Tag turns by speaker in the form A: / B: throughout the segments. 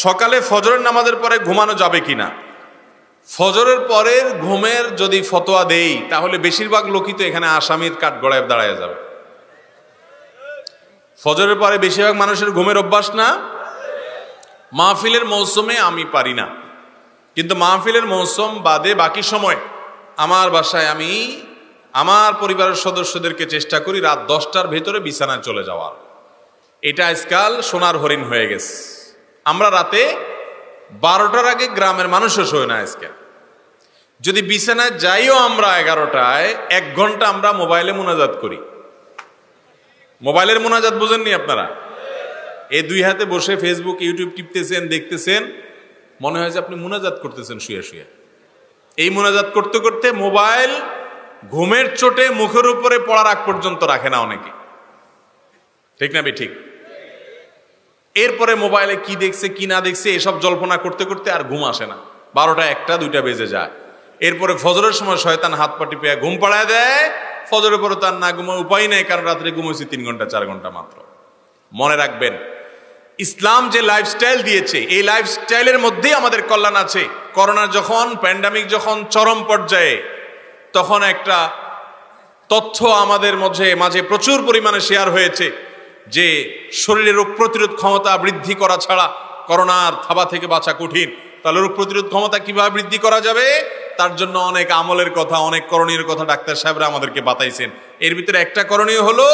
A: সকালে ফজরের নামাজের পরে ঘুমানো যাবে কিনা? ফজরের পরের ঘুমের যদি ফতোয়া দেই তাহলে বেশিরভাগ লোকই তো এখানে আসামির কাঠগড়ায় দাঁড়ায় যাবে। ফজরের পরে বেশিরভাগ মানুষের ঘুমের অভ্যাস না। মাহফিলের মৌসুমে আমি পারি না, কিন্তু মাহফিলের মৌসুম বাদে বাকি সময় আমার বাসায় আমি আমার পরিবারের সদস্যদেরকে চেষ্টা করি রাত 10টার ভেতরে বিছানায় চলে যাওয়ার। এটা আজকাল সোনার হরিণ হয়ে গেছে। আমরা রাতে 12টার আগে গ্রামের মানুষও শোয় না। আজকে যদি বিছানায় যাইও আমরা 11টায়, 1 ঘন্টা আমরা মোবাইলে মুনাজাত করি। মোবাইলের মুনাজাত বুঝেননি আপনারা? এই দুই হাতে বসে ফেসবুক ইউটিউব টিপতেছেন, দেখতেছেন, মনে হয় যে আপনি মুনাজাত করতেছেন শুয়ে শুয়ে। এই মুনাজাত করতে করতে মোবাইল ঘুমের চোটে মুখের উপরে পড়ার আগ পর্যন্ত রাখে না অনেকে, ঠিক না বে ঠিক? এরপরে মোবাইলে কি দেখছে কি না দেখছে এসব জল্পনা করতে করতে আর ঘুম আসে না। 12টা 1টা 2টা বেজে যায়। এরপরে ফজরের সময় শয়তান হাত পা টিপে ঘুম পাড়ায় দেয়। ফজরের পরে তার না ঘুমার উপায় নেই, কারণ রাত্রে ঘুমাইছি 3 ঘন্টা 4 ঘন্টা মাত্র। মনে রাখবেন, ইসলাম যে লাইফস্টাইল দিয়েছে এই লাইফস্টাইলের মধ্যেই আমাদের কল্যাণ আছে। করোনা যখন প্যান্ডামিক যখন চরম পর্যায়ে, তখন একটা তথ্য আমাদের মাঝে প্রচুর পরিমাণে শেয়ার হয়েছে যে শরীরের রোগ প্রতিরোধ ক্ষমতা বৃদ্ধি করা ছাড়া করোনার থাবা থেকে বাঁচা কঠিন। তাহলে রোগ প্রতিরোধ ক্ষমতা কিভাবে বৃদ্ধি করা যাবে, তার জন্য অনেক আমলের কথা, অনেক করণীয় কথা ডাক্তার সাহেবরা আমাদেরকে বাতাইছেন। এর ভিতরে একটা করণীয় হলো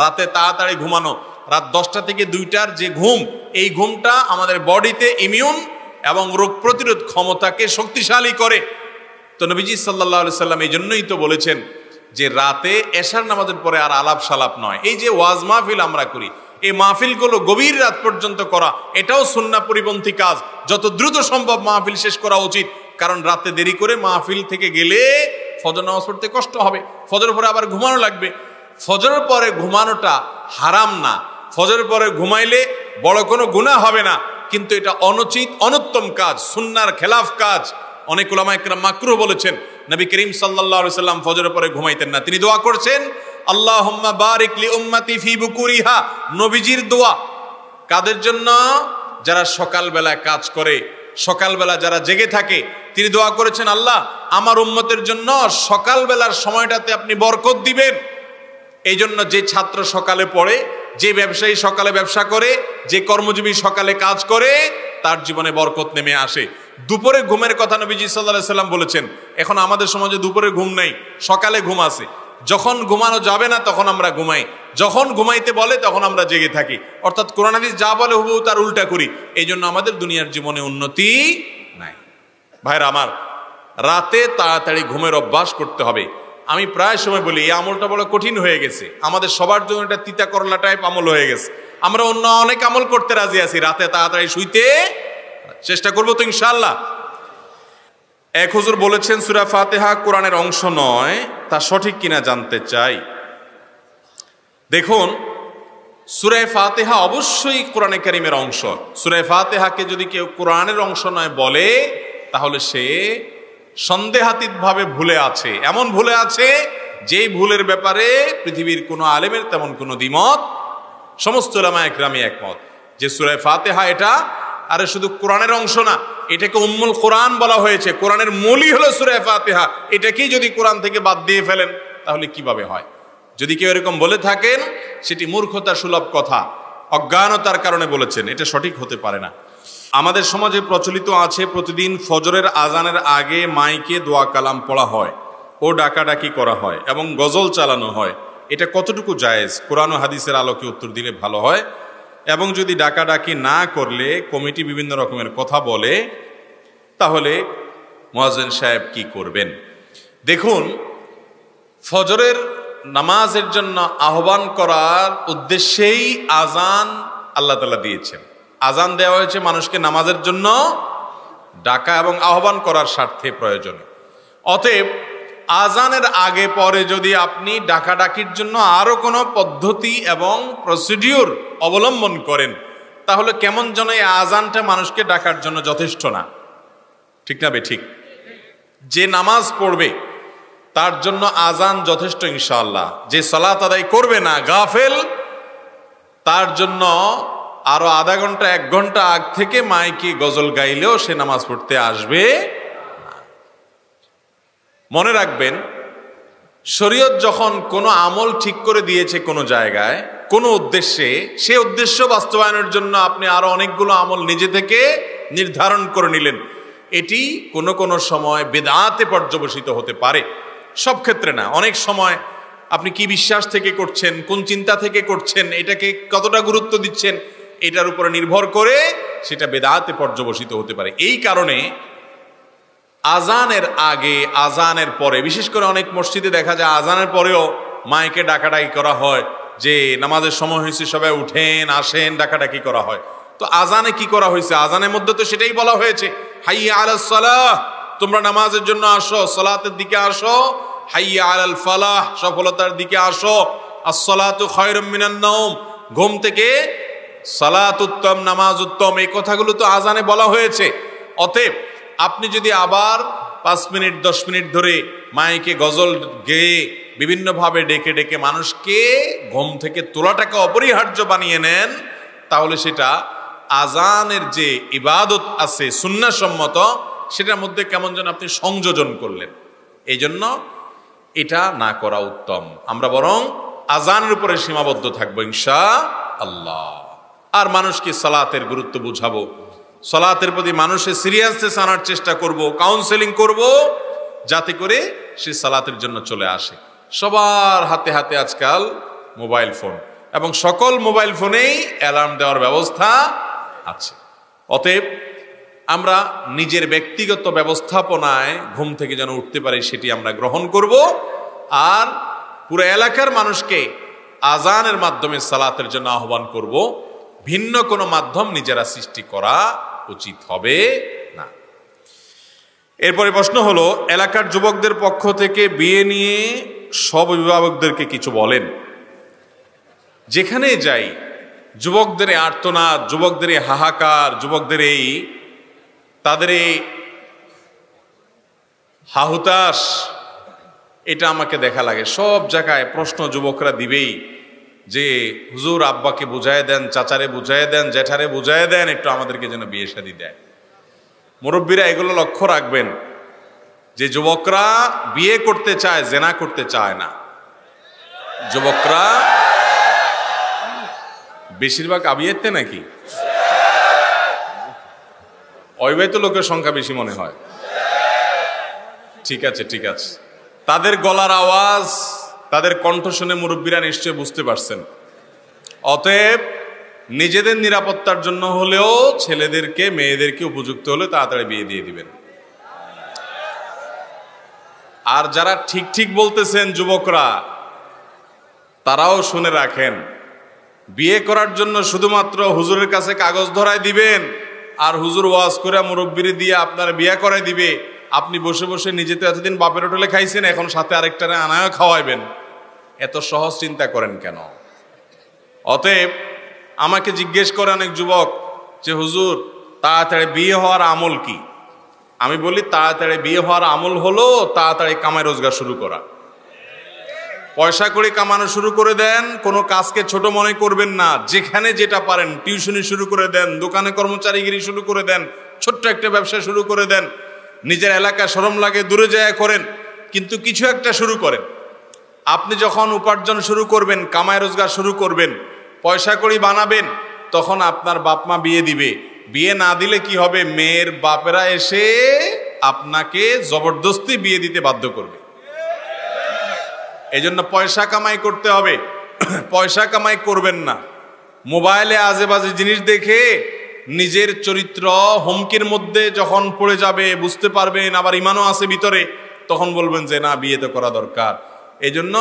A: রাতে তাড়াতাড়ি ঘুমানো। রাত 10টা থেকে 2টার যে ঘুম, এই ঘুমটা আমাদের বডিতে ইমিউন এবং রোগ প্রতিরোধ ক্ষমতাকে শক্তিশালী করে। তো নবীজি সাল্লাল্লাহু আলাইহি সাল্লাম এই জন্যই তো বলেছেন যে রাতে এশার নামাজের পরে আর আলাপ সালাপ নয়। এই যে ওয়াজ মাহফিল আমরা করি, এই মাহফিলগুলো গভীর রাত পর্যন্ত করা, এটাও সুন্নাহ পরিপন্থী কাজ। যত দ্রুত সম্ভব মাহফিল শেষ করা উচিত, কারণ রাতে দেরি করে মাহফিল থেকে গেলে ফজর নামাজ পড়তে কষ্ট হবে, ফজরের পরে আবার ঘুমানো লাগবে। ফজরের পরে ঘুমানোটা হারাম না, ফজরের পরে ঘুমাইলে বড় কোনো গুনাহ হবে না, কিন্তু এটা অনুচিত অনুত্তম কাজ, সুন্নাহর খেলাফ কাজ। অনেক উলামা ইকরাম মাকরুহ বলেছেন। নবী করিম সাল্লাল্লাহু আলাইহি সাল্লাম ফজরের পরে ঘুমাইতেন না, তিনি দোয়া করছেন আল্লাহুম্মা বারিক লি উম্মতি ফি বুকুরিহা। নবীজির দোয়া কাদের জন্য? যারা সকালবেলা কাজ করে, সকালবেলা যারা জেগে থাকে। তিনি দোয়া করেছেন, আল্লাহ আমার উম্মতের জন্য সকালবেলার সময়টাতে আপনি বরকত দিবেন। এই জন্য যে ছাত্র সকালে পড়ে, যে ব্যবসায়ী সকালে ব্যবসা করে, যে কর্মজীবী সকালে কাজ করে, তার জীবনে বরকত নেমে আসে। দুপুরে ঘুমের কথা নবীজি সাল্লাল্লাহু আলাইহি সাল্লাম বলেছেন। এখন আমাদের সমাজে দুপুরে ঘুম নেই, সকালে ঘুম আছে। যখন ঘুমানো যাবে না তখন আমরা ঘুমাই, যখন ঘুমাইতে বলে তখন আমরা জেগে থাকি। অর্থাৎ কোরআন হাদিস যা বলে হুবহু তার উল্টা করি। এই জন্য আমাদের দুনিয়ার জীবনে উন্নতি নাই। ভাইরা আমার, রাতে তাড়াতাড়ি ঘুমের অভ্যাস করতে হবে। আমি প্রায় সময় বলি এই আমলটা বড় কঠিন হয়ে গেছে, আমাদের সবার জন্য এটা তিতা করলা টাইপ আমল হয়ে গেছে। আমরা অন্য অনেক আমল করতে রাজি আছি, রাতে তাড়াতাড়ি শুইতে চেষ্টা করবো তো ইনশাআল্লাহ। এক হুজুর বলেছেন সূরা ফাতিহা কোরআনের অংশ নয়, তা সঠিক কিনা জানতে চাই। দেখুন, সূরা ফাতিহা অবশ্যই কোরআনে কারীমের অংশ। সূরা ফাতিহাকে যদি কেউ কোরআনের অংশ নয় বলে, তাহলে সে সন্দেহাতীতভাবে ভুলে আছে। এমন ভুলে আছে যেই ভুলের ব্যাপারে পৃথিবীর কোনো আলেমের তেমন কোনো দ্বিমত, সমস্ত উলামা ইকরামই একমত যে সূরা ফাতিহা এটা আরে শুধু কোরআনের অংশ না, এটাকে উম্মুল কোরআন বলা হয়েছে। কোরআনের মূলই হলো সূরা ফাতিহা। এটাকেই যদি কোরআন থেকে বাদ দিয়ে ফেলেন তাহলে কিভাবে হয়? যদি কেউ এরকম বলে থাকেন, সেটি মূর্খতা সুলভ কথা, অজ্ঞানতার কারণে বলেছেন, এটা সঠিক হতে পারে না। আমাদের সমাজে প্রচলিত আছে প্রতিদিন ফজরের আজানের আগে মাইকে দোয়া কালাম পড়া হয় ও ডাকাডাকি করা হয় এবং গজল চালানো হয়। এটা কতটুকু জায়েজ? কোরআন ও হাদিসের আলোকে উত্তর দিলে ভালো হয়। এবং যদি ডাকাডাকি না করলে কমিটি বিভিন্ন রকমের কথা বলে, তাহলে মুয়াজ্জিন সাহেব কি করবেন? দেখুন, ফজরের নামাজের জন্য আহ্বান করার উদ্দেশ্যেই আজান আল্লাহ তাআলা দিয়েছেন। আজান দেওয়া হয়েছে মানুষকে নামাজের জন্য ডাকা এবং আহ্বান করার স্বার্থে প্রয়োজনে। অতএব আজানের আগে পরে যদি আপনি ডাকাডাকির জন্য আরো কোনো পদ্ধতি এবং প্রসিডিউর অবলম্বন করেন, তাহলে কেমন যেন এই আজানটা মানুষকে ডাকার জন্য যথেষ্ট না, ঠিক না বে ঠিক? যে নামাজ পড়বে তার জন্য আজান যথেষ্ট ইনশাআল্লাহ। যে সালাত আদায় করবে না, গাফেল, তার জন্য আরো আধা ঘন্টা 1 ঘন্টা আগ থেকে মাইকে গজল গাইলেও সে নামাজ পড়তে আসবে। মনে রাখবেন, শরীয়ত যখন কোনো আমল ঠিক করে দিয়েছে কোনো জায়গায় কোনো উদ্দেশ্যে, সে উদ্দেশ্য বাস্তবায়নের জন্য আপনি আরো অনেকগুলো আমল নিজে থেকে নির্ধারণ করে নিলেন, এটি কোনো কোনো সময় বেদাতে পর্যবসিত হতে পারে। সব ক্ষেত্রে না, অনেক সময় আপনি কি বিশ্বাস থেকে করছেন, কোন চিন্তা থেকে করছেন, এটাকে কতটা গুরুত্ব দিচ্ছেন, এটার উপরে নির্ভর করে সেটা বেদাতে পর্যবসিত হতে পারে। এই কারণে আজানের আগে আজানের পরে, বিশেষ করে অনেক মসজিদে দেখা যায় আজানের পরেও মাইকে ডাকাডাকি করা হয় যে নামাজের সময় হয়েছে, সবাই উঠেন আসেন, ডাকাডাকি করা হয়। তো আজানে কি করা হয়েছে? আজানের মধ্যে তো সেটাই বলা হয়েছে, হাইয়া আলাস সালাহ, তোমরা নামাজের জন্য আসো, সালাতের দিকে আসো, হাইয়া আলাল ফালাহ, সফলতার দিকে আসো, আস-সালাতু খায়রুম মিনান নাওম, ঘুম থেকে সালাত উত্তম, নামাজ উত্তম, এই কথাগুলো তো আজানে বলা হয়েছে। অতএব আপনি যদি আবার 5 মিনিট 10 মিনিট ধরে মাইকে গজল গেয়ে বিভিন্নভাবে ডেকে ডেকে মানুষকে ঘুম থেকে তোলাটাকে অপরিহার্য বানিয়ে নেন, তাহলে সেটা আজানের যে ইবাদত আছে সুন্নাহসম্মত, সেটার মধ্যে কেমন যেন আপনি সংযোজন করলেন। এই জন্য এটা না করা উত্তম। আমরা বরং আজানের উপরে সীমাবদ্ধ থাকবো ইনশাআল্লাহ। আর মানুষকে সালাতের গুরুত্ব বুঝাবো, সালাতের প্রতি মানুষের সিরিয়াসনেস আনার চেষ্টা করব, কাউন্সেলিং করব, যাতে করে সে সালাতের জন্য চলে আসে। সবার হাতে হাতে আজকাল মোবাইল ফোন, এবং সকল মোবাইল ফোনেই অ্যালার্ম দেওয়ার ব্যবস্থা আছে। অতএব আমরা নিজের ব্যক্তিগত ব্যবস্থাপনায় ঘুম থেকে যেন উঠতে পারি সেটি আমরা গ্রহণ করব। আর পুরো এলাকার মানুষকে আজানের মাধ্যমে সালাতের জন্য আহ্বান করব। ভিন্ন কোনো মাধ্যম নিজেরা সৃষ্টি করা উচিত হবে না। এরপরে প্রশ্ন হলো, এলাকার যুবকদের পক্ষ থেকে বিয়ে নিয়ে সব অভিভাবকদেরকে কিছু বলেন। যেখানে যাই যুবকদের আর্তনাদ, যুবকদের হাহাকার, যুবকদের তাদের হাহুতাশ, এটা আমাকে দেখা লাগে। সব জায়গায় প্রশ্ন যুবকরা দিবেই যে হুজুর আব্বাকে বুঝায় দেন, চাচারে বুঝায় দেন, জ্যাঠারে বুঝায় দেন, একটু আমাদেরকে যেন বিয়ে শাদী দেয়। মুরব্বীরা এগুলো লক্ষ্য রাখবেন যে যুবকরা বিয়ে করতে চায়, জেনা করতে চায় না। যুবকরা বেশিরভাগ আবিয়েতে নাকি অবিবাহিত লোকের সংখ্যা বেশি মনে হয়। ঠিক আছে, ঠিক আছে, তাদের গলার আওয়াজ, তাদের কণ্ঠ শুনে মুরব্বীরা নিশ্চয় বুঝতে পারছেন। অতএব নিজেদের নিরাপত্তার জন্য হলেও ছেলেদেরকে, মেয়েদেরকে উপযুক্ত হলে তাড়াতাড়ি বিয়ে দিয়ে দিবেন। আর যারা ঠিক ঠিক বলতেছেন যুবকরা, তারাও শুনে রাখেন, বিয়ে করার জন্য শুধুমাত্র হুজুরের কাছে কাগজ ধরায় দিবেন আর হুজুর ওয়াজ করে মুরব্বিরে দিয়ে আপনার বিয়ে করায় দিবে। আপনি বসে বসে নিজে তো এতদিন বাপের হোটেলে খাইছেন, এখন সাথে আরেকটারে আনায়ও খাওয়াইবেন। এত সহজ চিন্তা করেন কেন? অতএব আমাকে জিজ্ঞেস করে অনেক যুবক যে হুজুর তাড়াতাড়ি বিয়ে হওয়ার আমল কি? আমি বলি তাড়াতাড়ি বিয়ে হওয়ার আমল হলো তাড়াতাড়ি কামাই রোজগার শুরু করা। পয়সা করে কামানো শুরু করে দেন, কোনো কাজকে ছোট মনে করবেন না। যেখানে যেটা পারেন, টিউশনি শুরু করে দেন, দোকানে কর্মচারীগিরি শুরু করে দেন, ছোট্ট একটা ব্যবসা শুরু করে দেন। নিজের এলাকা শরম লাগে দূরে যায় করেন, কিন্তু কিছু একটা শুরু করেন। আপনি যখন উপার্জন শুরু করবেন, কামাই রোজগার শুরু করবেন, পয়সা কড়ি বানাবেন, তখন আপনার বাপ মা বিয়ে দিবে। বিয়ে না দিলে কি হবে? মেয়ের বাপেরা এসে আপনাকে জবরদস্তি বিয়ে দিতে বাধ্য করবে। এই জন্য পয়সা কামাই করতে হবে। পয়সা কামাই করবেন না, মোবাইলে আজে বাজে জিনিস দেখে নিজের চরিত্র হুমকির মধ্যে যখন পড়ে যাবে বুঝতে পারবেন, আবার ইমানও আছে ভিতরে, তখন বলবেন যে না, বিয়ে তো করা দরকার। এই জন্য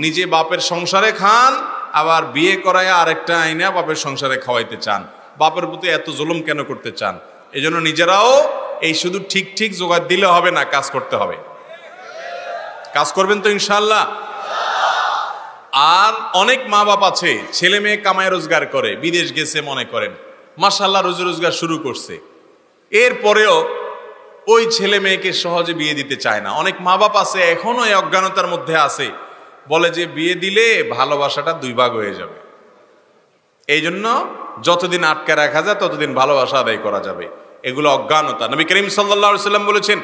A: নিজে বাপের সংসারে খান, আবার বিয়ে করায় আরেকটা আইনা বাপের সংসারে খাওয়াইতে চান। বাপের প্রতি এত জুলুম কেন করতে চান? এই জন্য নিজেরাও এই শুধু ঠিক ঠিক জোগাড় দিলে হবে না, কাজ করতে হবে। কাজ করবেন তো ইনশাআল্লাহ। আর অনেক মা বাপ আছে ছেলে মেয়ে কামাই রোজগার করে, বিদেশ গেছে মনে করেন, মাশাআল্লাহ রোজি রোজগার শুরু করছে, এরপরেও ওই ছেলে মেয়েকে সহজে বিয়ে দিতে চায় না। অনেক মা বাপ আছে এখনো এই অজ্ঞানতার মধ্যে আছে, বলে যে বিয়ে দিলে ভালোবাসাটা 2 ভাগ হয়ে যাবে। এই জন্য যতদিন আটকে রাখা যায় ততদিন ভালোবাসা আদায় করা যাবে। এগুলো অজ্ঞানতা। নবী করিম সাল্লাল্লাহু আলাইহি সাল্লাম বলেছেন,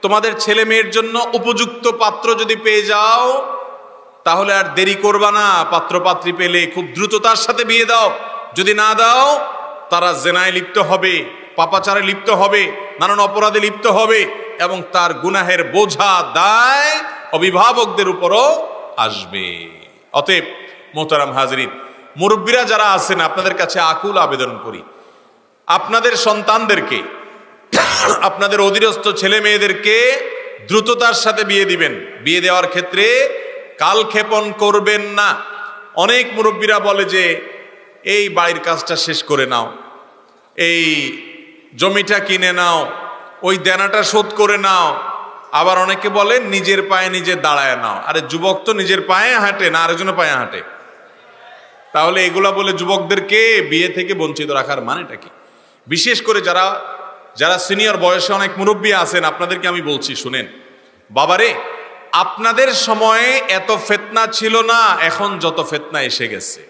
A: তোমাদের ছেলে মেয়ের জন্য উপযুক্ত পাত্র যদি পেয়ে যাও তাহলে আর দেরি করবা না, পাত্র পাত্রী পেলে খুব দ্রুততার সাথে বিয়ে দাও। যদি না দাও তারা জেনায় লিপ্ত হবে, পাপাচারে লিপ্ত হবে, নানান অপরাধে লিপ্ত হবে এবং তার গুনাহের বোঝা দায় অভিভাবকদের উপরও আসবে। অতএব মোহতারাম হাজরিন, মুরব্বীরা যারা আছেন আপনাদের কাছে আকুল আবেদন করি, আপনাদের সন্তানদেরকে, আপনাদের অধীনস্থ ছেলে মেয়েদেরকে দ্রুততার সাথে বিয়ে দিবেন। বিয়ে দেওয়ার ক্ষেত্রে কালক্ষেপণ করবেন না। অনেক মুরব্বীরা বলে যে এই বাড়ির কাজটা শেষ করে নাও, এই জমিটা কিনে নাও, ওই দেনাটা শোধ করে নাও। আবার অনেকে বলে নিজের পায়ে নিজে দাঁড়ায় নাও। আরে যুবক তো নিজের পায়ে হাঁটে না, আরেকজনের পায়ে হাঁটে। তাহলে এগুলা বলে যুবকদেরকে বিয়ে থেকে বঞ্চিত রাখার মানেটা কি? বিশেষ করে যারা যারা সিনিয়র বয়সে অনেক মুরব্বী আছেন, আপনাদেরকে আমি বলছি, শুনেন বাবারে, আপনাদের সময়ে এত ফিতনা ছিল না, এখন যত ফিতনা এসে গেছে।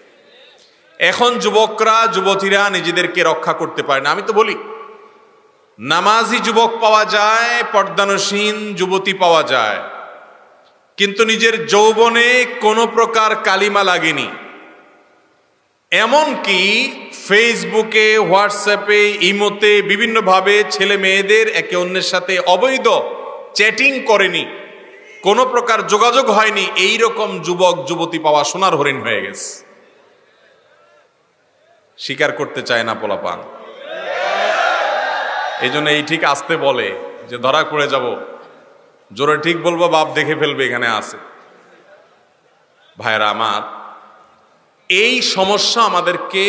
A: এখন যুবকরা যুবতীরা নিজেদেরকে রক্ষা করতে পারে না। আমি তো বলি, নামাজি যুবক পাওয়া যায়, পর্দানসীন যুবতী পাওয়া যায়, কিন্তু নিজের যৌবনে কোনো প্রকার কালিমা লাগেনি। এমনকি ফেসবুকে, হোয়াটসঅ্যাপে, ইমোতে বিভিন্নভাবে ছেলে মেয়েদের একে অন্যের সাথে অবৈধ চ্যাটিং করেনি, কোনো প্রকার যোগাযোগ হয়নি, এই রকম যুবক যুবতী পাওয়া সোনার হরিণ হয়ে গেছে। স্বীকার করতে চায় না পোলাপান। এই জন্য এই ঠিক আসতে বলে যে ধরা পড়ে যাব, জোরে ঠিক বলবো বাপ দেখে ফেলবে এখানে আছে। ভাইরা আমার, এই সমস্যা আমাদেরকে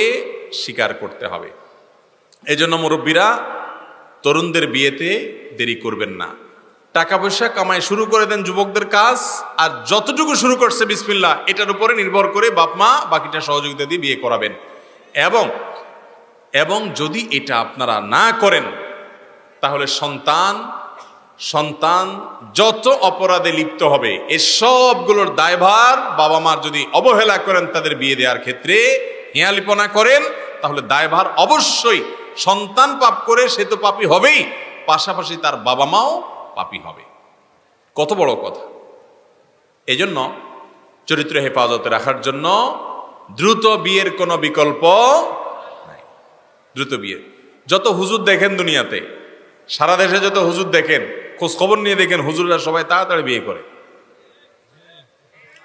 A: স্বীকার করতে হবে। এই জন্য মুরব্বীরা তরুণদের বিয়েতে দেরি করবেন না। টাকা পয়সা কামাই শুরু করে দেন যুবকদের কাজ, আর যতটুকু শুরু করছে বিসমিল্লাহ, এটার উপরে নির্ভর করে বাপ মা বাকিটা সহযোগিতা দিয়ে বিয়ে করাবেন। এবং যদি এটা আপনারা না করেন তাহলে সন্তান যত অপরাধে লিপ্ত হবে, এসবগুলোর দায়ভার বাবা মার যদি অবহেলা করেন, তাদের বিয়ে দেওয়ার ক্ষেত্রে হেয়ালিপনা করেন, তাহলে দায়ভার অবশ্যই সন্তান পাপ করে সে তো পাপী হবেই, পাশাপাশি তার বাবা মাও পাপী হবে। কত বড় কথা! এজন্য চরিত্র হেফাজতে রাখার জন্য দ্রুত বিয়ের কোনো বিকল্প নাই। দ্রুত বিয়ে, যত হুজুর দেখেন দুনিয়াতে, সারা দেশে যত হুজুর দেখেন, খোঁজ খবর নিয়ে দেখেন, হুজুররা সবাই তাড়াতাড়ি বিয়ে করে।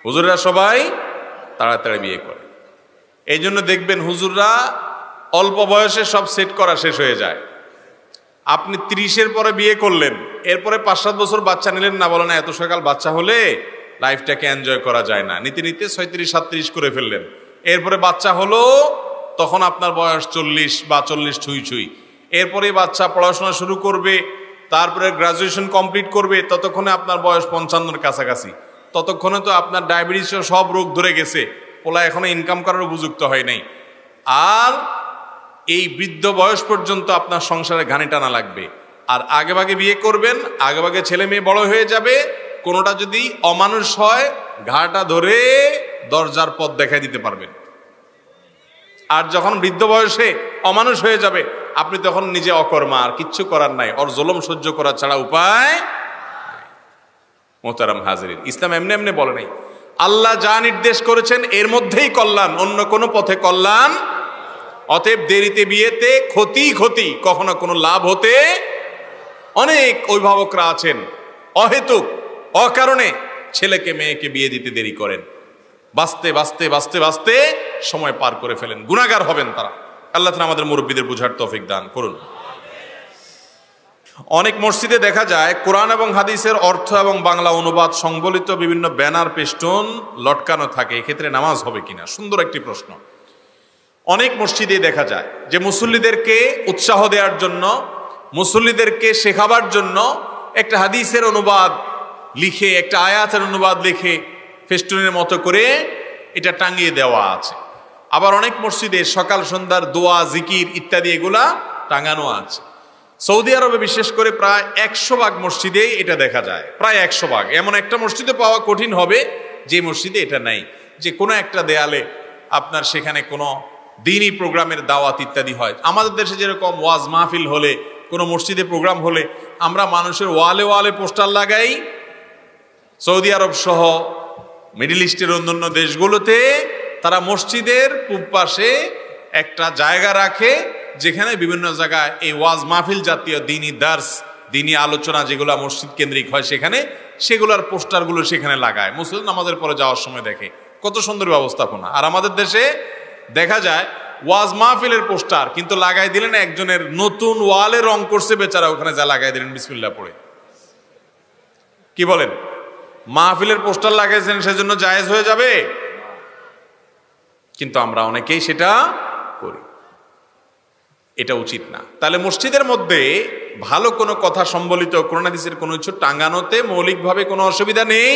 A: হুজুররা সবাই তাড়াতাড়ি বিয়ে করে। এই জন্য দেখবেন হুজুররা অল্প বয়সে সব সেট করা শেষ হয়ে যায়। আপনি 30-এর পরে বিয়ে করলেন, এরপরে 5-7 বছর বাচ্চা নিলেন না, বলেন এত সকাল বাচ্চা হলে লাইফটাকে এনজয় করা যায় না। নিতে নিতে 36-37 করে ফেললেন, এরপরে বাচ্চা হলো, তখন আপনার বয়স 40 বা 40 ছুঁই ছুঁই। এরপরে বাচ্চা পড়াশোনা শুরু করবে, তারপরে গ্রাজুয়েশন কমপ্লিট করবে, ততক্ষণে আপনার বয়স 55-এর কাছাকাছি। ততক্ষণে তো আপনার ডায়াবেটিস সব রোগ ধরে গেছে, পোলা এখনো ইনকাম করার উপযুক্ত হয় নাই। আর এই বৃদ্ধ বয়স পর্যন্ত আপনার সংসারে ঘানি টানা লাগবে। আর আগেভাগে বিয়ে করবেন, আগেভাগে ছেলে মেয়ে বড় হয়ে যাবে, কোনোটা যদি অমানুষ হয় ঘাটা ধরে দরজার পথ দেখাই দিতে পারবেন। আর যখন বৃদ্ধ বয়সে অমানুষ হয়ে যাবে, আপনি তখন নিজে অকর্মা, আর কিচ্ছু করার নাই, ওর জুলুম সহ্য করা ছাড়া উপায়। মোহতারাম হাজিরিন, ইসলাম এমনি এমনি বলে নাই। আল্লাহ যা নির্দেশ করেছেন এর মধ্যেই কল্যাণ, অন্য কোনো পথে কল্যাণ। অতএব দেরিতে বিয়েতে ক্ষতি, কখনো কোনো লাভ হতে। অনেক অভিভাবকরা আছেন অহেতুক অকারণে ছেলেকে মেয়েকে বিয়ে দিতে দেরি করেন, বাঁচতে সময় পার করে ফেলেন, গুনাহগার হবেন তারা। আল্লাহ তাআলা আমাদের মুরব্বীদের বুঝার তৌফিক দান করুন। অনেক মসজিদে দেখা যায় কোরআন এবং হাদিসের অর্থ এবং বাংলা অনুবাদ সংবলিত বিভিন্ন ব্যানার পেস্টন লটকানো থাকে। এক্ষেত্রে নামাজ হবে কিনা? সুন্দর একটি প্রশ্ন। অনেক মসজিদে দেখা যায় যে মুসল্লিদেরকে উৎসাহ দেওয়ার জন্য, মুসল্লিদেরকে শেখাবার জন্য একটা হাদিসের অনুবাদ লিখে, একটা আয়াতের অনুবাদ লিখে ফেস্টুনের মতো করে এটা টাঙিয়ে দেওয়া আছে। আবার অনেক মসজিদে সকাল সন্ধ্যার দোয়া, জিকির ইত্যাদি এগুলা টাঙানো আছে। সৌদি আরবে বিশেষ করে প্রায় 100 মসজিদে এটা দেখা যায়, প্রায় 100। এমন একটা মসজিদে পাওয়া কঠিন হবে যে মসজিদে এটা নাই, যে কোনো একটা দেয়ালে আপনার সেখানে কোনো দ্বীনি প্রোগ্রামের দাওয়াত ইত্যাদি হয়। আমাদের দেশে যেরকম ওয়াজ মাহফিল হলে, কোনো মসজিদে প্রোগ্রাম হলে আমরা মানুষের ওয়ালে ওয়ালে পোস্টার লাগাই। সৌদি আরব সহ মিডল ইস্টের অন্যান্য দেশগুলোতে তারা মসজিদের পূব পাশে একটা জায়গা রাখে, যেখানে বিভিন্ন জায়গায় এই ওয়াজ মাহফিল জাতীয় দ্বীনি দার্স, দ্বীনি আলোচনা যেগুলো মসজিদ কেন্দ্রিক হয় সেগুলোর পোস্টারগুলো সেখানে লাগায়। মুসলিম নামাজের পরে যাওয়ার সময় দেখে কত সুন্দর ব্যবস্থাপনা। আর আমাদের দেশে দেখা যায় ওয়াজ মাহফিলের পোস্টার কিন্তু লাগাই দিলেন একজনের নতুন ওয়ালে রং করছে বেচারা, ওখানে যা লাগাই দিলেন বিসমিল্লাহ পড়ে। কি বলেন? মাহফিলের পোস্টার লাগাইছেন সেজন্য জায়েজ হয়ে যাবে? কিন্তু আমরা অনেকেই সেটা করি, এটা উচিত না। তাহলে মসজিদের মধ্যে ভালো কোনো কথা সম্বলিত কোরআন হাদিসের কোনো কিছু টাঙ্গানোতে মৌলিকভাবে কোনো অসুবিধা নেই,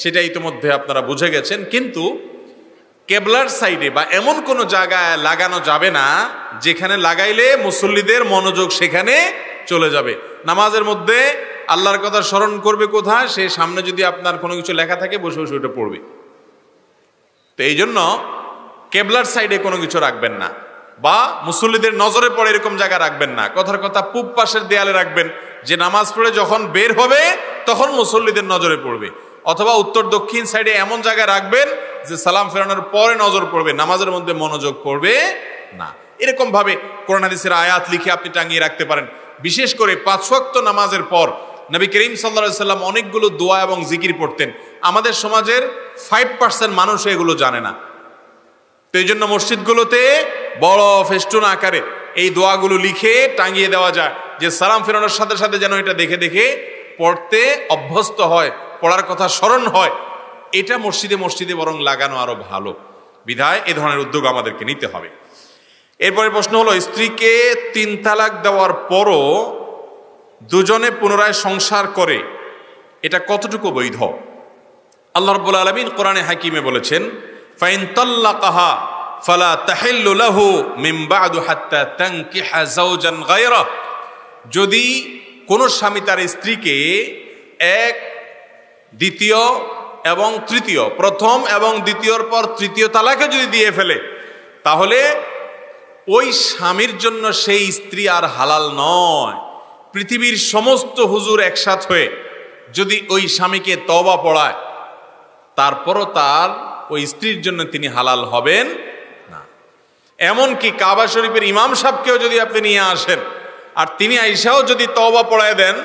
A: সেটা ইতিমধ্যে আপনারা বুঝে গেছেন। কিন্তু কেবলার সাইডে বা এমন কোনো জায়গায় লাগানো যাবে না যেখানে লাগাইলে মুসল্লিদের মনোযোগ সেখানে চলে যাবে। নামাজের মধ্যে আল্লাহর কথা স্মরণ করবে কোথায়? সে সামনে যদি আপনার কোনো কিছু লেখা থাকে বসে বসে ওটা পড়বে। তো এই জন্য কেবলার সাইডে কোনো কিছু রাখবেন না, বা মুসল্লিদের নজরে পড়ে এরকম জায়গা রাখবেন না। কথার কথা পূব পাশের দেয়ালে রাখবেন, যে নামাজ পড়ে যখন বের হবে তখন মুসল্লিদের নজরে পড়বে। অথবা উত্তর দক্ষিণ সাইডে এমন জায়গায় রাখবেন যে সালাম ফেরানোর পরে নজর পড়বে, নামাজের মধ্যে মনোযোগ পড়বে না। এরকম ভাবে কোরআন হাদিসের আয়াত লিখে আপনি টাঙিয়ে রাখতে পারেন। বিশেষ করে 5 ওয়াক্ত নামাজের পর নবী করিম সাল্লাল্লাহু আলাইহি সাল্লাম অনেকগুলো দোয়া এবং জিকির পড়তেন। আমাদের সমাজের 5% মানুষ এগুলো জানে না। তো এই জন্য মসজিদগুলোতে বড় ফেস্টুন আকারে এই দোয়াগুলো লিখে টাঙিয়ে দেওয়া যায়, যে সালাম ফেরানোর সাথে সাথে যেন এটা দেখে দেখে পড়তে অভ্যস্ত হয়, পড়ার কথা স্মরণ হয়। এটা মসজিদে মসজিদে বরং লাগানো আরো ভালো। বিধায় এ ধরনের উদ্যোগ আমাদেরকে নিতে হবে। এরপরে প্রশ্ন হলো, স্ত্রীকে 3 তালাক দেওয়ার পরও দুজনে পুনরায় সংসার করে, এটা কতটুকু বৈধ? আল্লাহ রাব্বুল আলামিন কোরআনে হাকিমে বলেছেন, ফাইন তাল্লাকাহা ফালা তাহিল্লু লাহু মিন বা'দু হাত্তা তানকিহা যাওজান গায়রা। যদি কোন স্বামী তার স্ত্রীকে 1, 2 এবং 3, প্রথম এবং দ্বিতীয়র পর 3য় তালাকে যদি দিয়ে ফেলে, তাহলে ওই স্বামীর জন্য সেই স্ত্রী আর হালাল নয়। পৃথিবীর সমস্ত হুজুর একসাথ হয়ে যদি ওই স্বামীকে তওবা পড়ায়, তারপরও তার ওই স্ত্রীর জন্য তিনি হালাল হবেন না। এমনকি কাবা শরীফের ইমাম সাহেবকেও যদি আপনি নিয়ে আসেন আর তিনি আইসাও যদি তওবা পড়ায় দেন,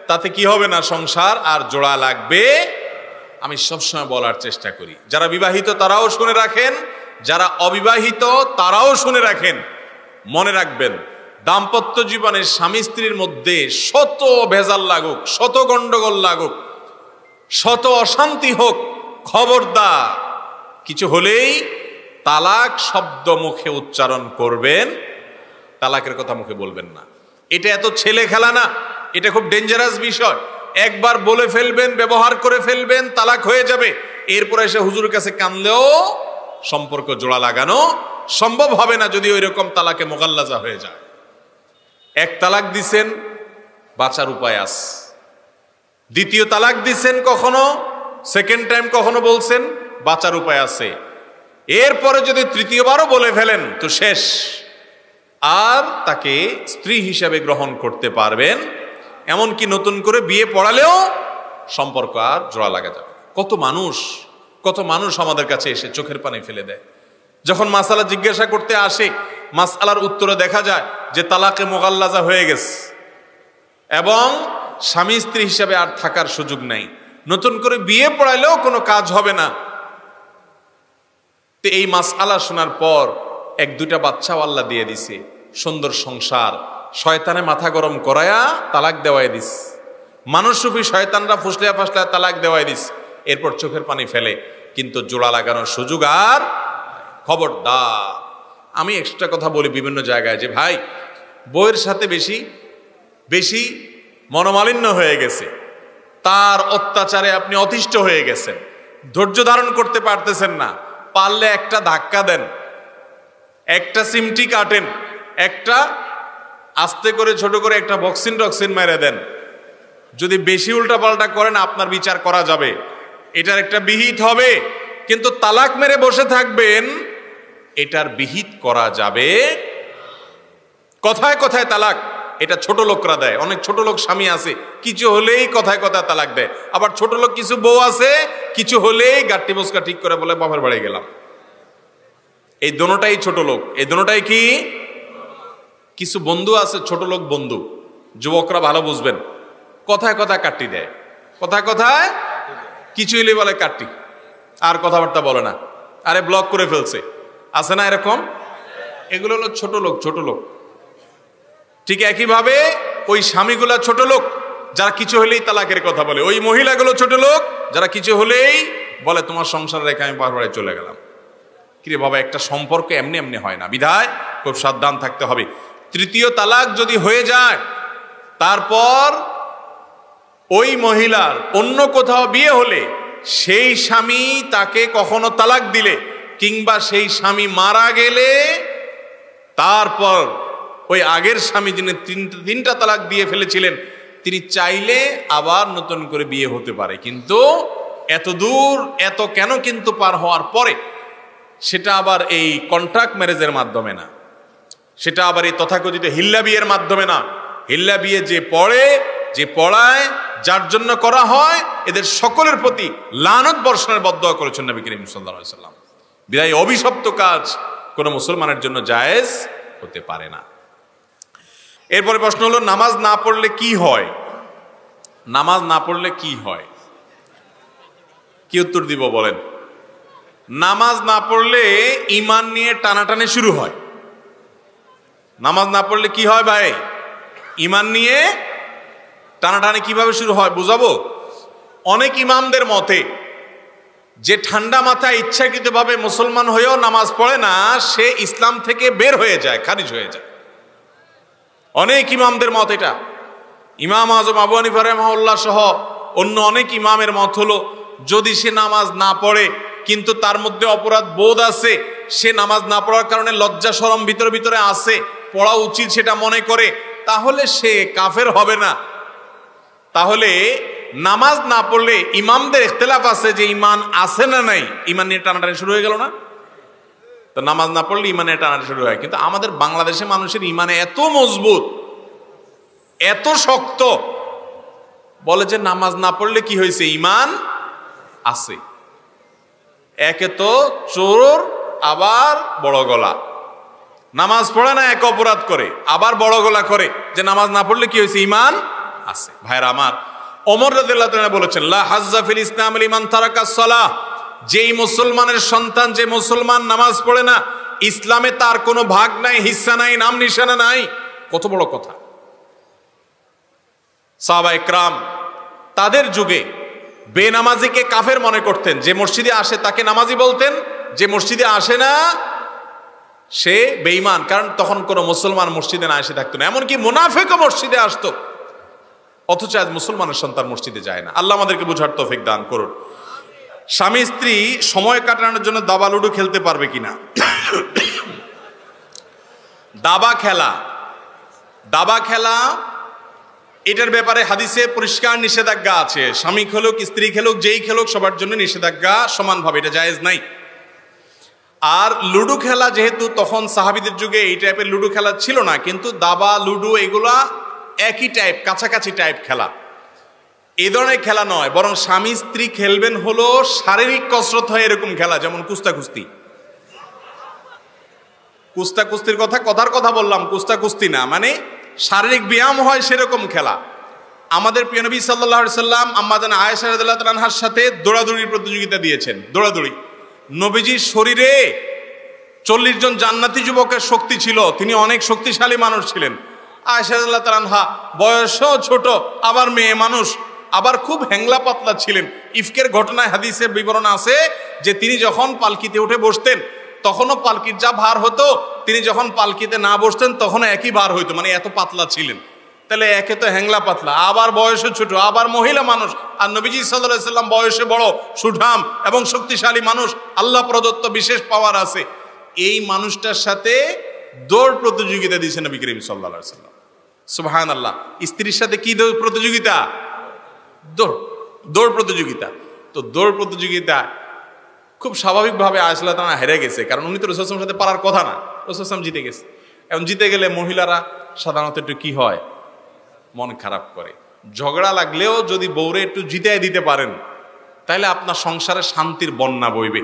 A: তাতে কি হবে না? সংসার আর জোড়া লাগবে। আমি সবসময় বলার চেষ্টা করি, যারা বিবাহিত তারাও শুনে রাখেন, যারা অবিবাহিত তারাও শুনে রাখেন। মনে রাখবেন, দাম্পত্য জীবনে স্বামী স্ত্রীর মধ্যে শত ভেজাল লাগুক, শত গন্ডগোল লাগুক, শত অশান্তি হোক, খবরদার কিছু হলেই তালাক শব্দ মুখে উচ্চারণ করবেন, তালাকের কথা মুখে বলবেন না। এটা এত ছেলে খেলা না, এটা খুব ডেঞ্জারাস বিষয়। একবার বলে ফেলবেন, ব্যবহার করে ফেলবেন, তালাক হয়ে যাবে। এরপর এসে হুজুরের কাছে কানলেও সম্পর্ক জোড়া লাগানো সম্ভব হবে না, যদি ওই রকম তালাকে মোগাল্লাজা হয়ে যায়। 1 তালাক দিছেন, বাঁচার উপায় আছে। 2য় তালাক দিছেন, কখনো সেকেন্ড টাইম কখনো বলছেন, বাঁচার উপায় আছে। এরপরে যদি 3য়বারও বলে ফেলেন তো শেষ। আর তাকে স্ত্রী হিসাবে গ্রহণ করতে পারবেন, এমনকি নতুন করে বিয়ে পড়ালেও সম্পর্ক আর জোড়া লাগা যাবে। কত মানুষ আমাদের কাছে এসে চোখের পানি ফেলে দেয়। যখন মাসালা জিজ্ঞাসা করতে আসে, মাসআলার উত্তরে দেখা যায় যে তালাকে মোগাল্লাজা হয়ে গেছে এবং স্বামী স্ত্রী হিসাবে আর থাকার সুযোগ নাই, নতুন করে বিয়ে পড়াইলেও কোনো কাজ হবে না। তো এই মাসআলা শোনার পর 1-2টা বাচ্চাও আল্লাহ দিয়ে দিছে, সুন্দর সংসার, শয়তানে মাথা গরম করায়া তালাক দেওয়াই দিস। মানুষরূপী শয়তানরা ফুসলিয়া ফাসলিয়া তালাক দেওয়াই দিস। এরপর চোখের পানি ফেলে, কিন্তু জোড়া লাগানোর সুযোগ আর। খবরদার, আমি এক্সট্রা কথা বলি বিভিন্ন জায়গায় যে ভাই, বউয়ের সাথে বেশি মনোমালিন্য হয়ে গেছে, তার অত্যাচারে আপনি অতিষ্ঠ হয়ে গেছেন, ধৈর্য ধারণ করতে পারতেছেন না, পারলে একটা ধাক্কা দেন, একটা সিমটি কাটেন, একটা আস্তে করে ছোট করে একটা বক্সিন টক্সিন মেরে দেন। যদি বেশি উল্টাপাল্টা করেন আপনার বিচার করা যাবে, এটার একটা বিহিত হবে। কিন্তু তালাক মেরে বসে থাকবেন, এটার বিহিত করা যাবে। কথায় কথায় তালাক এটা ছোট লোকরা দেয়, অনেক ছোট লোক স্বামী আছে কিছু হলেই কথায় কথায় তালাক দেয়, আবার ছোট লোক কিছু বউ আছে কিছু হলেই গাট্টি বসকা ঠিক করে বলে বাপের বাড়ি গেলাম। এই দোনোটাই ছোট লোক, এই দোনোটাই কি? কিছু বন্ধু আছে ছোট লোক বন্ধু, যুবকরা ভালো বুঝবেন, কথায় কথায় কাট্টি দেয়, কথায় কথায় কিছু হলেই বলে কাট্টি, আর কথাবার্তা বলে না, আরে ব্লক করে ফেলছে, আছে না এরকম? এগুলো হলো ছোট লোক, ছোট লোক। ঠিক একইভাবে ওই স্বামীগুলা ছোট লোক যারা কিছু হলেই তালাকের কথা বলে, ওই মহিলাগুলো ছোট লোক যারা কিছু হলেই বলে তোমার সংসার রেখে আমি বাড়ি চলে গেলাম। কিরে বাবা, একটা সম্পর্ক এমনি এমনি হয় না, বিধায় খুব সাবধান থাকতে হবে। তৃতীয় তালাক যদি হয়ে যায়, তারপর ওই মহিলার অন্য কোথাও বিয়ে হলে সেই স্বামী তাকে কখনো তালাক দিলে কিংবা সেই স্বামী মারা গেলে তারপর ওই আগের স্বামী যিনি তিনটা তালাক দিয়ে ফেলেছিলেন তিনি চাইলে আবার নতুন করে বিয়ে হতে পারে, কিন্তু এত দূর এত কেন কিন্তু পার হওয়ার পরে, সেটা আবার এই কন্ট্রাক্ট ম্যারেজের মাধ্যমে না, সেটা আবার এই তথাকথিত হিল্লা বিয়ের মাধ্যমে না। হিল্লা বিয়ে যে পড়ে, যে পড়ায়, যার জন্য করা হয়, এদের সকলের প্রতি লানত বর্ষণের বদদোয়া করেছেন নবী করিম সাল্লাল্লাহু আলাইহি ওয়াসাল্লাম। বিদায় অভিশপ্ত কাজ কোনো মুসলমানের জন্য জায়েজ হতে পারে না। এরপরে প্রশ্ন হলো, নামাজ না পড়লে কি হয়? নামাজ না পড়লে কি হয়? কি উত্তর দিব বলেন? নামাজ না পড়লে ঈমান নিয়ে টানাটানি শুরু হয়। নামাজ না পড়লে কি হয় ভাই? ঈমান নিয়ে টানাটানি কিভাবে শুরু হয় বুঝাবো। অনেক ইমামদের মতে যে ঠান্ডা মাথায় ইচ্ছাকৃতভাবে মুসলমান হয়েও নামাজ পড়ে না, সে ইসলাম থেকে বের হয়ে যায়, খারিজ হয়ে যায়। অনেক ইমামদের মত এটা। ইমাম আজম আবু হানিফা রাহিমাহুল্লাহ সহ অন্য অনেক ইমামের মত হলো, যদি সে নামাজ না পড়ে কিন্তু তার মধ্যে অপরাধ বোধ আছে, সে নামাজ না পড়ার কারণে লজ্জা শরম ভিতরে ভিতরে আছে, পড়া উচিত সেটা মনে করে, তাহলে সে কাফের হবে না। তাহলে নামাজ না পড়লে ইমামদের ইখতিলাফ আছে যে ঈমান আছে না নাই, ঈমান নিয়ে টানাটানি শুরু হয়ে গেল না? তো নামাজ না পড়লে ঈমানে টানাটানি শুরু হয়। কিন্তু আমাদের বাংলাদেশে মানুষের ঈমানে এত মজবুত, এত শক্ত, বলে যে নামাজ না পড়লে কি হয়েছে, ঈমান আছে। একে তো চোর, আবার বড় গলা, নামাজ পড়ে না এক অপরাধ করে, আবার বড় গলা করে যে নামাজ না পড়লে কি হয়েছে, ঈমান আছে। ভাইরা আমার, ওমর রাদিয়াল্লাহু তাআলা বলেছেন, লা হাজ্জা ফিল ইসলাম লিমান তারাকাস সালাহ, যেই মুসলমানের সন্তান, যে মুসলমান নামাজ পড়ে না, ইসলামে তার কোনো ভাগ নাই, হিস্সা নাই, নাম নিশানা নাই। কত বড় কথা। সাহাবা ইকরাম তাদের যুগে বেনামাজিকে কাফের মনে করতেন, যে মসজিদে আসে তাকে নামাজি বলতেন, যে মসজিদে আসে না সে বেঈমান, কারণ তখন কোনো মুসলমান মসজিদে না এসে থাকতো না। এমনকি মুনাফিকও মসজিদে আসতো, অথচ আজ মুসলমানের সন্তান মসজিদে যায় না। আল্লাহ আমাদেরকে বুঝার তৌফিক দান করুন। স্বামী স্ত্রী সময় কাটানোর জন্য দাবা লুডো খেলতে পারবে কিনা? দাবা খেলা এটার ব্যাপারে হাদিসে পরিষ্কার নিষেধাজ্ঞা আছে। স্বামী খেলুক, স্ত্রী খেলুক, যেই খেলুক, সবার জন্য নিষেধাজ্ঞা সমানভাবে, এটা জায়েজ নাই। আর লুডো খেলা, যেহেতু তখন সাহাবীদের যুগে এই টাইপের লুডো খেলা ছিল না, কিন্তু দাবা লুডো এগুলা একই টাইপ, কাছাকাছি টাইপ খেলা। এই ধরনের খেলা নয়, বরং স্বামী স্ত্রী খেলবেন হলো শারীরিক কসরত হয় এরকম খেলা, যেমন কুস্তি। কুস্তির কথার কথা বললাম, কুস্তি না, মানে শারীরিক ব্যায়াম হয় সেরকম খেলা। আমাদের প্রিয় নবী সাল্লাল্লাহু আলাইহি সাল্লাম আম্মা জান আয়েশা রাদিয়াল্লাহু তাআলার সাথে দৌড়াদৌড়ির প্রতিযোগিতা দিয়েছেন। দৌড়াদৌড়ি, নবীজির শরীরে 40 জন জান্নাতি যুবকের শক্তি ছিল, তিনি অনেক শক্তিশালী মানুষ ছিলেন। আয়েশা রাদিয়াল্লাহু তাআলা বয়সও ছোট, আবার মেয়ে মানুষ, আবার খুব হ্যাংলা পাতলা ছিলেন। ইফকের ঘটনায় হাদিসের বিবরণ আছে যে তিনি যখন পালকিতে উঠে বসতেন তখনও পালকির যা ভার হতো, তিনি যখন পালকিতে না বসতেন তখনও একই ভার হইতো, মানে এত পাতলা ছিলেন। তাহলে একে তো হ্যাংলা পাতলা, আবার বয়সে ছোট, আবার মহিলা মানুষ, আর নবীজি সাল্লাল্লাহু আলাইহি সাল্লাম বয়সে বড়, সুঠাম এবং শক্তিশালী মানুষ, আল্লাহ প্রদত্ত বিশেষ পাওয়ার আছে। এই মানুষটার সাথে দৌড় প্রতিযোগিতা দিয়েছে নবী করিম সাল্লাল্লাহু আলাইহি সাল্লাম। সুবহানাল্লাহ। স্ত্রীর সাথে কি দৌড় প্রতিযোগিতা? দৌড় প্রতিযোগিতা। তো দৌড় প্রতিযোগিতা খুব স্বাভাবিকভাবে আয়েশা তারা হেরে গেছে, কারণ উনি তো রাসূল সাল্লাল্লাহু আলাইহি ওয়াসাল্লামের সাথে পারার কথা না, রাসূল সাল্লাল্লাহু আলাইহি ওয়াসাল্লাম জিতে গেছে। এখন জিতে গেলে মহিলারা সাধারণত একটু কি হয়, মন খারাপ করে। ঝগড়া লাগলেও যদি বউরে একটু জিতায় দিতে পারেন তাহলে আপনার সংসারে শান্তির বন্যা বইবে।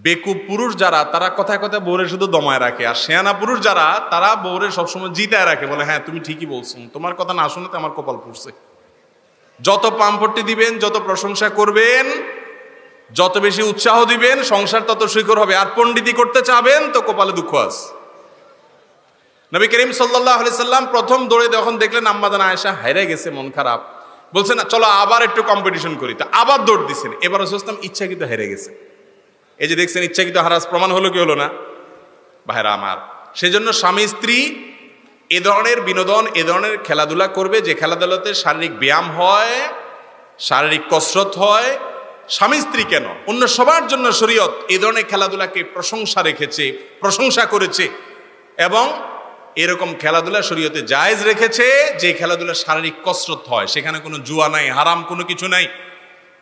A: বেকুব পুরুষ যারা, তারা কথায় কথায় বউরে শুধু দমায় রাখে, আর শেয়ানা পুরুষ যারা, তারা বউরে সবসময় জিতায় রাখে, বলে হ্যাঁ তুমি ঠিকই বলছো, তোমার কথা না শুনে তো আমার কপাল পুড়ছে। যত পাম্পটি দিবেন, যত প্রশংসা করবেন, যত বেশি উৎসাহ দিবেন, সংসার তত সুখর হবে। আর পণ্ডিতি করতে চাবেন তো কপালে দুঃখ আছে। নবী করিম সাল্লাল্লাহু আলাইহি সাল্লাম প্রথম দৌড়ে যখন দেখলেন আম্মা জান আয়েশা হেরে গেছে, মন খারাপ, বলছেন না চলো আবার একটু কম্পিটিশন করি, তা আবার দৌড় দিচ্ছেন। এবার রাসূল সাল্লাল্লাহু আলাইহি ওয়াসাল্লাম ইচ্ছাকৃত হেরে গেছে। এই যে দেখছেন ইচ্ছাকৃত হারাস প্রমাণ হলো কি হলো না ভাইরা আমার? সেজন্য স্বামী স্ত্রী এ ধরনের বিনোদন, এ ধরনের খেলাধুলা করবে যে খেলাধুলাতে শারীরিক ব্যায়াম হয়, শারীরিক কসরত হয়। স্বামী স্ত্রী কেন, অন্য সবার জন্য শরীয়ত এই ধরনের খেলাধুলাকে প্রশংসা রেখেছে, প্রশংসা করেছে, এবং এরকম খেলাধুলা শরীয়তে জায়েজ রেখেছে যে খেলাধুলা শারীরিক কসরত হয়, সেখানে কোনো জুয়া নাই, হারাম কোনো কিছু নাই,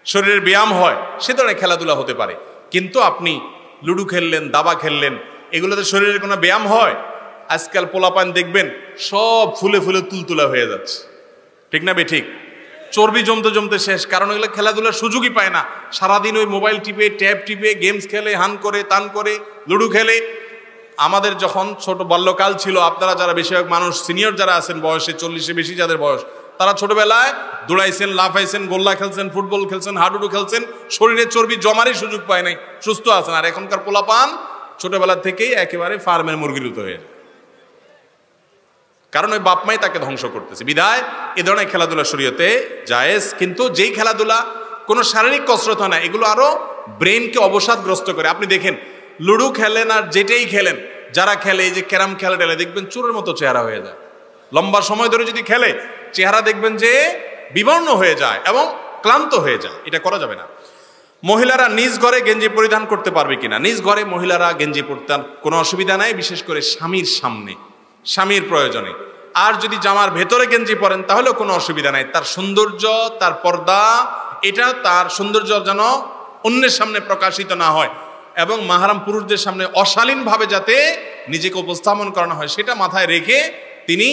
A: শরীরের ব্যায়াম হয়, সে ধরনের খেলাধুলা হতে পারে। কিন্তু আপনি লুডু খেললেন, দাবা খেললেন, এগুলোতে শরীরের কোনো ব্যায়াম হয়? আজকাল পোলাপান দেখবেন সব ফুলে ফুলে তুলতুলা হয়ে যাচ্ছে, ঠিক না বেঠিক? চর্বি জমতে জমতে শেষ, কারণ এগুলো খেলাধুলার সুযোগই পায় না। সারাদিন ওই মোবাইল টিপে, ট্যাব টিপে, গেমস খেলে, হান করে, তান করে, লুডু খেলে। আমাদের যখন ছোট বাল্যকাল ছিল, আপনারা যারা বেশিরভাগ মানুষ সিনিয়র যারা আছেন, বয়সে 40-এ বেশি যাদের বয়স, তারা ছোটবেলায় দৌড়াইছেন, লাফাইছেন, গোল্লা খেলছেন, ফুটবল খেলছেন, হাডুডু খেলছেন, শরীরে চর্বি জমারই সুযোগ পায় নাই, সুস্থ আছেন। আর এখনকার পোলাপান ছোটবেলা থেকেই একেবারে ফার্মের মুরগির মতো হয়ে যায়, কারণ ওই বাপমাই তাকে ধ্বংস করতেছে। বিধায় এ ধরনের খেলাধুলা শরীয়তে জায়েজ, কিন্তু যেই খেলাধুলা কোনো শারীরিক কসরত হয় না, এগুলো আরো ব্রেনকে অবসাদগ্রস্ত করে। আপনি দেখেন লুডু খেলেন আর যেটাই খেলেন, যারা খেলে, এই যে ক্যারাম খেলা টেলে, দেখবেন চোরের মতো চেহারা হয়ে যায়। লম্বা সময় ধরে যদি খেলে, চেহারা দেখবেন যে বিবর্ণ হয়ে যায় এবং ক্লান্ত হয়ে যায়। এটা করা যাবে না। মহিলারা নিজ ঘরে গেঞ্জি পরিধান করতে পারবে কিনা? নিজ ঘরে মহিলারা গেঞ্জি পরতে কোনো অসুবিধা নাই, বিশেষ করে স্বামীর সামনে, স্বামীর প্রয়োজনে। আর যদি জামার ভেতরে গেঞ্জি পরেন তাহলেও কোনো অসুবিধা নাই। তার সৌন্দর্য, তার পর্দা, এটা তার সৌন্দর্য যেন অন্যের সামনে প্রকাশিত না হয়, এবং মাহরাম পুরুষদের সামনে অশালীনভাবে যাতে নিজেকে উপস্থাপন করানো হয়, সেটা মাথায় রেখে তিনি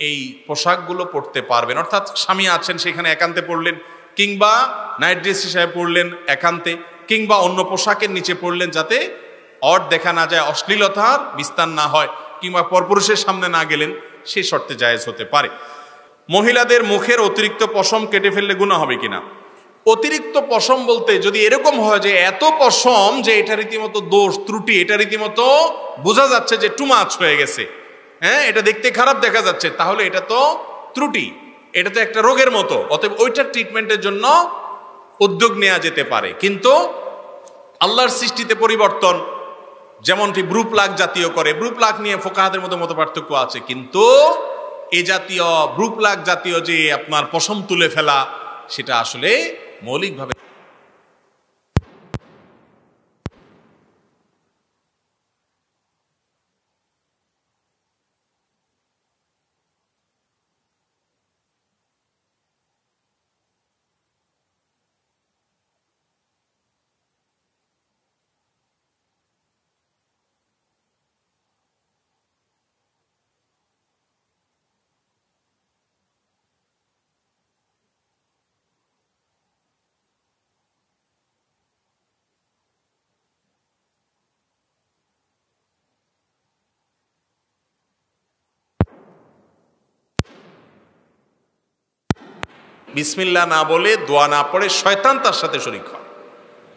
A: এই পোশাকগুলো পরতে পারবেন। অর্থাৎ স্বামী আছেন, সেখানে একান্তে পরলেন, কিংবা নাইট ড্রেস হিসাবে পরলেন একান্তে, কিংবা অন্য পোশাকের নিচে পরলেন, যাতে অড দেখা না যায়, অশ্লীলতার বিস্তার না হয়, কিংবা পরপুরুষের সামনে না গেলেন, সে শর্তে জায়েজ হতে পারে। মহিলাদের মুখের অতিরিক্ত পশম কেটে ফেললে গুনাহ হবে কিনা? অতিরিক্ত পশম বলতে যদি এরকম হয় যে এত পশম যে এটা রীতিমতো দোষ ত্রুটি, এটা রীতিমতো বোঝা যাচ্ছে যে টু মাচ হয়ে গেছে, হ্যাঁ, এটা দেখতে খারাপ দেখা যাচ্ছে, তাহলে এটা তো ত্রুটি, এটা তো একটা রোগের মতো। অতএব ওইটার ট্রিটমেন্টের জন্য উদ্যোগ নেওয়া যেতে পারে। কিন্তু আল্লাহর সৃষ্টিতে পরিবর্তন, যেমনটি ব্রু প্লাগ জাতীয় করে, ব্রু প্লাগ নিয়ে ফোকাহাদের মধ্যে মত পার্থক্য আছে, কিন্তু এ জাতীয় ব্রু প্লাগ জাতীয় যে আপনার পশম তুলে ফেলা, সেটা আসলে মৌলিকভাবে বিসমিল্লাহ না বলে, দোয়া না পড়ে শয়তান তার সাথে শরীক হয়।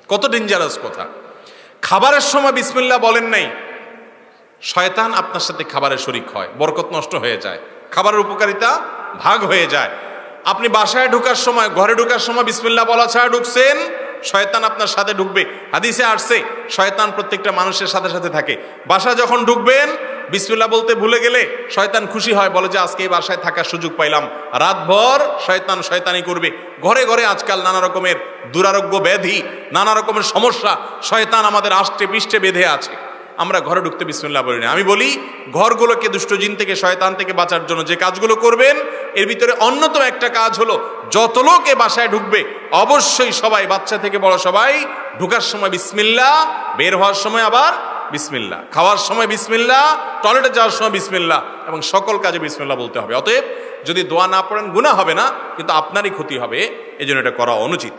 A: কত ডেঞ্জারাস কথা! খাবারের সময় বিসমিল্লাহ বলেন নাই, শয়তান আপনার সাথে খাবারের শরীক হয়, বরকত নষ্ট হয়ে যায়, খাবারের উপকারিতা ভাগ হয়ে যায়। আপনি বাসায় ঢোকার সময়, ঘরে ঢোকার সময় বিসমিল্লাহ বলা ছাড়া ঢুকছেন, শয়তান আপনার সাথে ঢুকবে। হাদিসে আসছে শয়তান প্রত্যেকটা মানুষের সাথে সাথে থাকে। বাসা যখন ঢুকবেন, বিসমিল্লাহ বলতে ভুলে গেলে শয়তান খুশি হয়, বলে যে আজকে এই বাসায় থাকার সুযোগ পাইলাম। রাতভর শয়তান শয়তানি করবে। ঘরে ঘরে আজকাল নানা রকমের দুরারোগ্য ব্যাধি, নানা রকমের সমস্যা শয়তান আমাদের আষ্টে পৃষ্ঠে বেঁধে আছে। আমরা ঘরে ঢুকতে বিসমিল্লাহ বলি না। আমি বলি, ঘরগুলোকে দুষ্ট জিন থেকে, শয়তান থেকে বাঁচার জন্য যে কাজগুলো করবেন, এর ভিতরে অন্যতম একটা কাজ হলো, যত লোক এ বাসায় ঢুকবে অবশ্যই সবাই, বাচ্চা থেকে বড় সবাই, ঢুকার সময় বিসমিল্লাহ, বের হওয়ার সময় আবার বিসমিল্লাহ, খাওয়ার সময় বিসমিল্লাহ, টয়লেটে যাওয়ার সময় বিসমিল্লাহ, এবং সকল কাজে বিসমিল্লাহ বলতে হবে। অতএব যদি দোয়া না পড়েন গুনাহ হবে না, কিন্তু আপনারই ক্ষতি হবে, এই জন্য এটা করা অনুচিত।